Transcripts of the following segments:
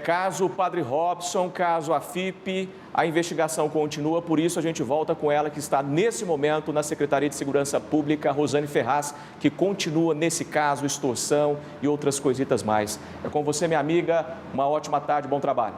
Caso Padre Robson, caso AFIP, a investigação continua, por isso a gente volta com ela que está nesse momento na Secretaria de Segurança Pública, Rosane Ferraz, que continua nesse caso, extorsão e outras coisitas mais. É com você, minha amiga, uma ótima tarde, bom trabalho.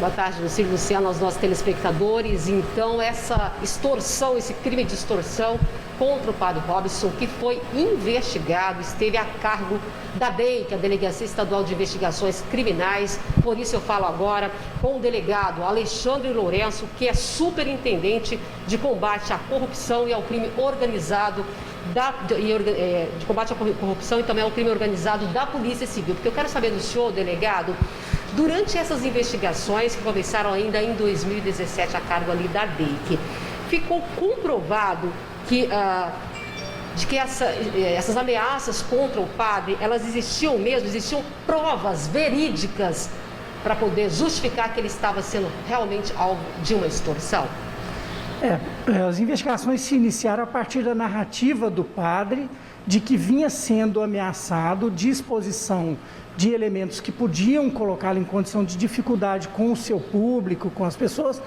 Boa tarde, Luciano, aos nossos telespectadores. Então, essa extorsão, esse crime de extorsão contra o Padre Robson, que foi investigado, esteve a cargo da DEI, que é a Delegacia Estadual de Investigações Criminais. Por isso eu falo agora com o delegado Alexandre Lourenço, que é superintendente de combate à corrupção e ao crime organizado, de combate à corrupção e também ao crime organizado da Polícia Civil. Porque eu quero saber do senhor, delegado, durante essas investigações que começaram ainda em 2017 a cargo ali da DEIC, ficou comprovado que, essas ameaças contra o padre, elas existiam mesmo, existiam provas verídicas para poder justificar que ele estava sendo realmente alvo de uma extorsão? As investigações se iniciaram a partir da narrativa do padre de que vinha sendo ameaçado de exposição de elementos que podiam colocá-lo em condição de dificuldade com o seu público, com as pessoas,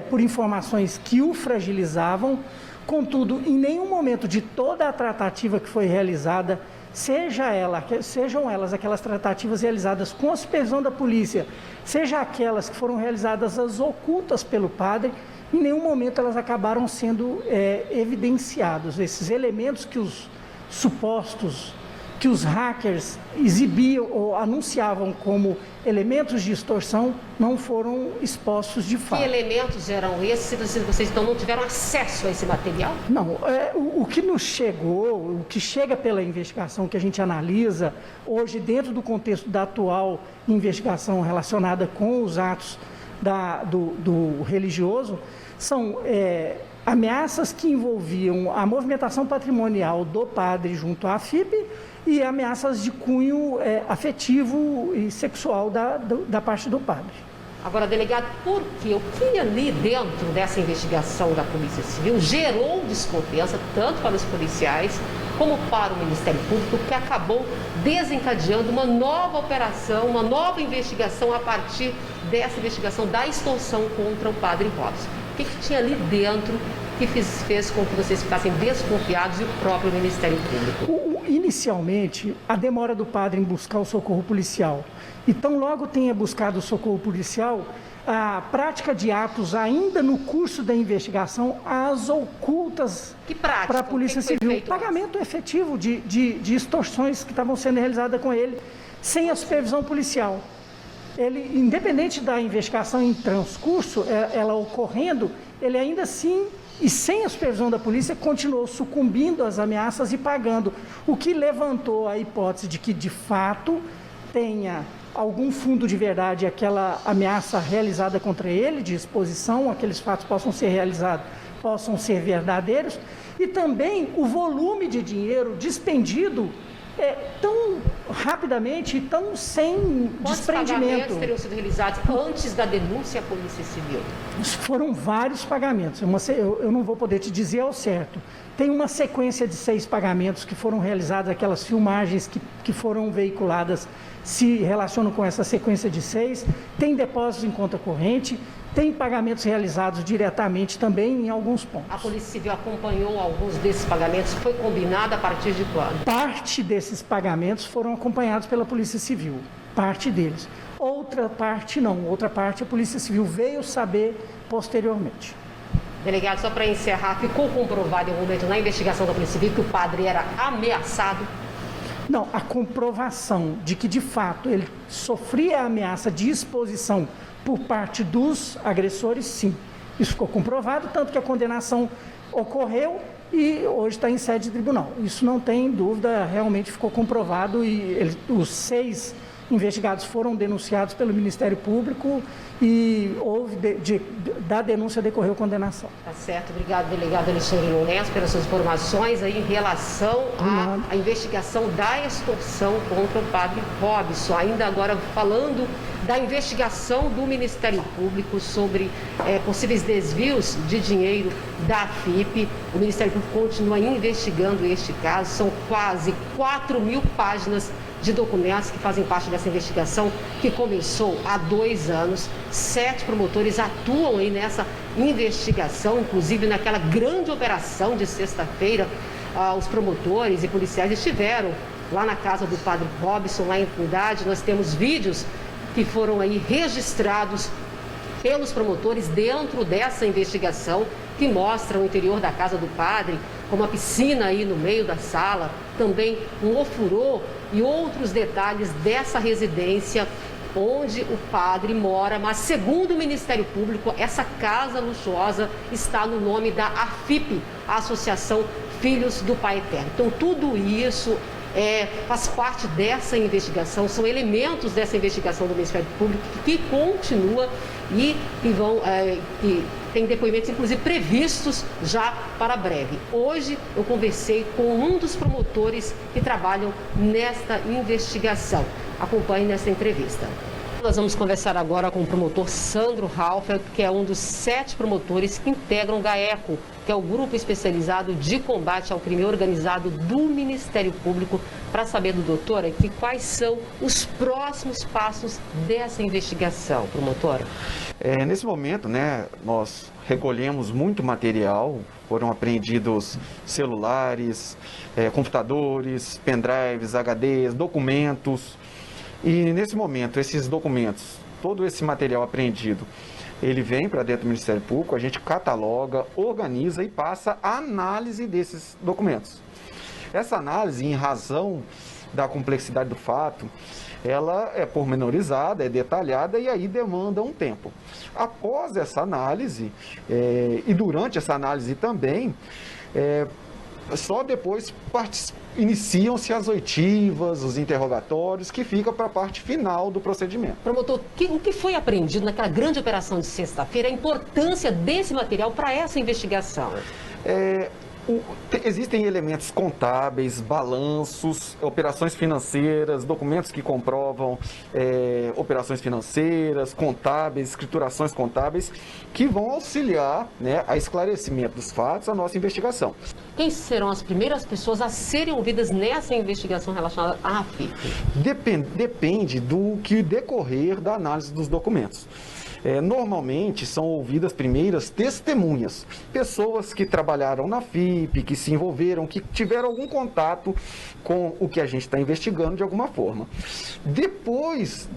por informações que o fragilizavam. Contudo, em nenhum momento de toda a tratativa que foi realizada, sejam elas aquelas tratativas realizadas com a supervisão da polícia, seja aquelas que foram realizadas às ocultas pelo padre, em nenhum momento elas acabaram sendo evidenciados. Esses elementos que os hackers exibiam ou anunciavam como elementos de extorsão não foram expostos de fato. Que elementos eram esses? Vocês então não tiveram acesso a esse material? Não, o que nos chegou, o que chega pela investigação que a gente analisa, hoje dentro do contexto da atual investigação relacionada com os atos do religioso, são ameaças que envolviam a movimentação patrimonial do padre junto à AFIP e ameaças de cunho afetivo e sexual da parte do padre. Agora, delegado, por quê? O que ali dentro dessa investigação da Polícia Civil gerou desconfiança tanto para os policiais como para o Ministério Público, que acabou desencadeando uma nova operação, uma nova investigação a partir dessa investigação da extorsão contra o padre Robson? O que tinha ali dentro que fez com que vocês ficassem desconfiados e o próprio Ministério Público? Inicialmente, a demora do padre em buscar o socorro policial. E tão logo tenha buscado o socorro policial, a prática de atos ainda no curso da investigação, às ocultas para a Polícia Civil. Pagamento efetivo de extorsões que estavam sendo realizadas com ele, sem a supervisão policial. Ele, independente da investigação em transcurso, ela ocorrendo, ele ainda assim, e sem a supervisão da polícia, continuou sucumbindo às ameaças e pagando, o que levantou a hipótese de que, de fato, tenha algum fundo de verdade aquela ameaça realizada contra ele, de exposição, aqueles fatos possam ser realizados, possam ser verdadeiros, e também o volume de dinheiro despendido tão rapidamente, tão sem desprendimento. Quantos pagamentos teriam sido realizados antes da denúncia à Polícia Civil? Foram vários pagamentos, eu não vou poder te dizer ao certo. Tem uma sequência de 6 pagamentos que foram realizados, aquelas filmagens que foram veiculadas se relacionam com essa sequência de 6. Tem depósitos em conta corrente, tem pagamentos realizados diretamente também em alguns pontos. A Polícia Civil acompanhou alguns desses pagamentos? Foi combinado a partir de quando? Parte desses pagamentos foram acompanhados pela Polícia Civil, parte deles. Outra parte não, outra parte a Polícia Civil veio saber posteriormente. Delegado, só para encerrar, ficou comprovado em algum momento na investigação da Polícia Civil que o padre era ameaçado? Não, a comprovação de que de fato ele sofria a ameaça de exposição por parte dos agressores, sim. Isso ficou comprovado, tanto que a condenação ocorreu e hoje está em sede de tribunal. Isso não tem dúvida, realmente ficou comprovado e os 6 investigados foram denunciados pelo Ministério Público e houve, da denúncia decorreu condenação. Tá certo, obrigado, delegado Alexandre Lourenço, pelas suas informações aí em relação à investigação da extorsão contra o padre Robson. Ainda agora falando da investigação do Ministério Público sobre possíveis desvios de dinheiro da FIP. O Ministério Público continua investigando este caso. São quase 4.000 páginas de documentos que fazem parte dessa investigação, que começou há 2 anos. 7 promotores atuam aí nessa investigação, inclusive naquela grande operação de sexta-feira. Os promotores e policiais estiveram lá na casa do padre Robson, lá em Trindade. Nós temos vídeos que foram aí registrados pelos promotores dentro dessa investigação, que mostram o interior da casa do padre, com uma piscina aí no meio da sala, também um ofurô e outros detalhes dessa residência onde o padre mora. Mas, segundo o Ministério Público, essa casa luxuosa está no nome da AFIP, a Associação Filhos do Pai Eterno. Então, tudo isso faz parte dessa investigação, são elementos dessa investigação do Ministério Público que continua e que tem depoimentos, inclusive, previstos já para breve. Hoje eu conversei com um dos promotores que trabalham nesta investigação. Acompanhe nessa entrevista. Nós vamos conversar agora com o promotor Sandro Halfer, que é um dos 7 promotores que integram o GAECO, que é o Grupo Especializado de Combate ao Crime Organizado do Ministério Público, para saber do doutor aqui quais são os próximos passos dessa investigação, promotora. Nesse momento, nós recolhemos muito material, foram apreendidos celulares, computadores, pendrives, HDs, documentos. E nesse momento, esses documentos, todo esse material apreendido, ele vem para dentro do Ministério Público, a gente cataloga, organiza e passa a análise desses documentos. Essa análise, em razão da complexidade do fato, ela é pormenorizada, é detalhada e aí demanda um tempo. Após essa análise, e durante essa análise também, só depois iniciam-se as oitivas, os interrogatórios, que fica para a parte final do procedimento. Promotor, o que foi apreendido naquela grande operação de sexta-feira, a importância desse material para essa investigação? Existem elementos contábeis, balanços, operações financeiras, documentos que comprovam operações financeiras, contábeis, escriturações contábeis, que vão auxiliar a esclarecimento dos fatos, a nossa investigação. Quem serão as primeiras pessoas a serem ouvidas nessa investigação relacionada à FIP? Depende do que decorrer da análise dos documentos. Normalmente são ouvidas primeiras testemunhas, pessoas que trabalharam na FIP, que se envolveram, que tiveram algum contato com o que a gente está investigando de alguma forma. Depois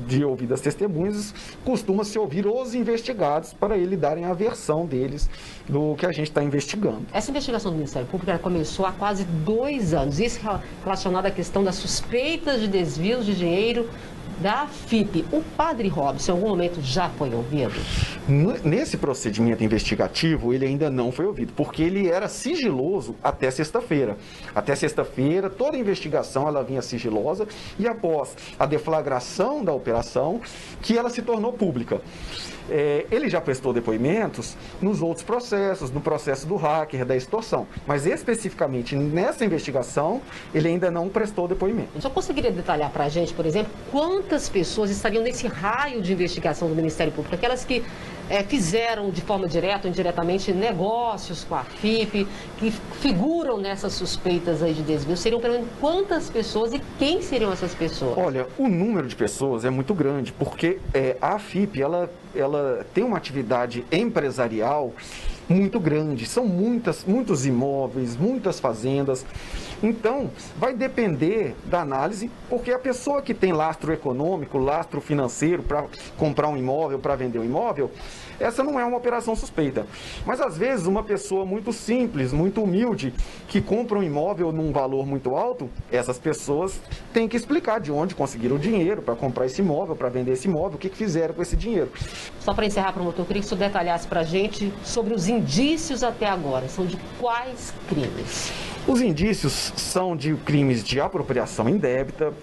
de ouvidas testemunhas, costuma-se ouvir os investigados para eles darem a versão deles do que a gente está investigando. Essa investigação do Ministério Público começou há quase 2 anos, isso relacionado à questão das suspeitas de desvios de dinheiro da FIP. O padre Robson, em algum momento, já foi ouvido? Nesse procedimento investigativo, ele ainda não foi ouvido, porque ele era sigiloso até sexta-feira. Até sexta-feira, toda a investigação ela vinha sigilosa e após a deflagração da operação, que ela se tornou pública. Ele já prestou depoimentos nos outros processos, no processo do hacker, da extorsão, mas especificamente nessa investigação, ele ainda não prestou depoimento. Só conseguiria detalhar para a gente, por exemplo, quantas pessoas estariam nesse raio de investigação do Ministério Público? Aquelas que fizeram de forma direta ou indiretamente negócios com a FIP, que figuram nessas suspeitas aí de desvio, seriam pelo menos quantas pessoas e quem seriam essas pessoas? Olha, o número de pessoas é muito grande, porque a FIP, ela tem uma atividade empresarial muito grande, são muitos imóveis, muitas fazendas. Então, vai depender da análise, porque a pessoa que tem lastro econômico, lastro financeiro para comprar um imóvel, para vender um imóvel, essa não é uma operação suspeita. Mas, às vezes, uma pessoa muito simples, muito humilde, que compra um imóvel num valor muito alto, essas pessoas têm que explicar de onde conseguiram o dinheiro para comprar esse imóvel, para vender esse imóvel, o que fizeram com esse dinheiro. Só para encerrar, promotor, eu queria que o senhor detalhasse para a gente sobre os indícios até agora. São de quais crimes? Os indícios são de crimes de apropriação indébita,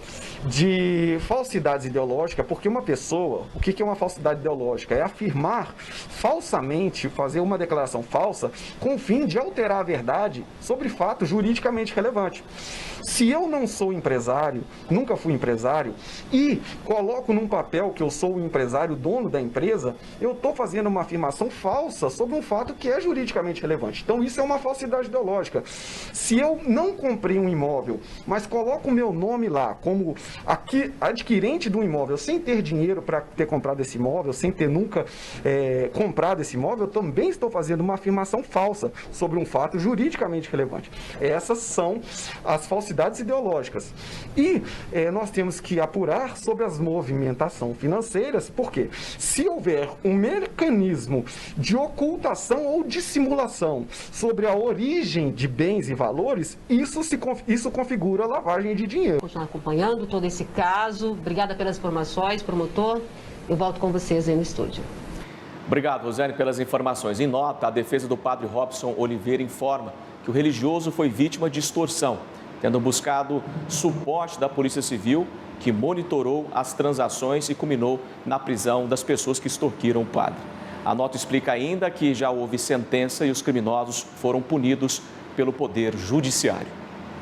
de falsidades ideológicas, porque uma pessoa, o que é uma falsidade ideológica? É afirmar falsamente, fazer uma declaração falsa com o fim de alterar a verdade sobre fato juridicamente relevante. Se eu não sou empresário, nunca fui empresário, e coloco num papel que eu sou o empresário, dono da empresa, eu estou fazendo uma afirmação falsa sobre um fato que é juridicamente relevante. Então isso é uma falsidade ideológica. Se eu não comprei um imóvel, mas coloco o meu nome lá como adquirente do imóvel, sem ter dinheiro para ter comprado esse imóvel, sem ter nunca comprado esse imóvel, eu também estou fazendo uma afirmação falsa sobre um fato juridicamente relevante. Essas são as falsidades ideológicas. E nós temos que apurar sobre as movimentações financeiras, porque se houver um mecanismo de ocultação ou dissimulação sobre a origem de bens e valores, isso configura lavagem de dinheiro. Continuar acompanhando todo esse caso. Obrigada pelas informações, promotor. Eu volto com vocês aí no estúdio. Obrigado, Rosane, pelas informações. Em nota, a defesa do padre Robson Oliveira informa que o religioso foi vítima de extorsão, tendo buscado suporte da Polícia Civil, que monitorou as transações e culminou na prisão das pessoas que extorquiram o padre. A nota explica ainda que já houve sentença e os criminosos foram punidos pelo Poder Judiciário.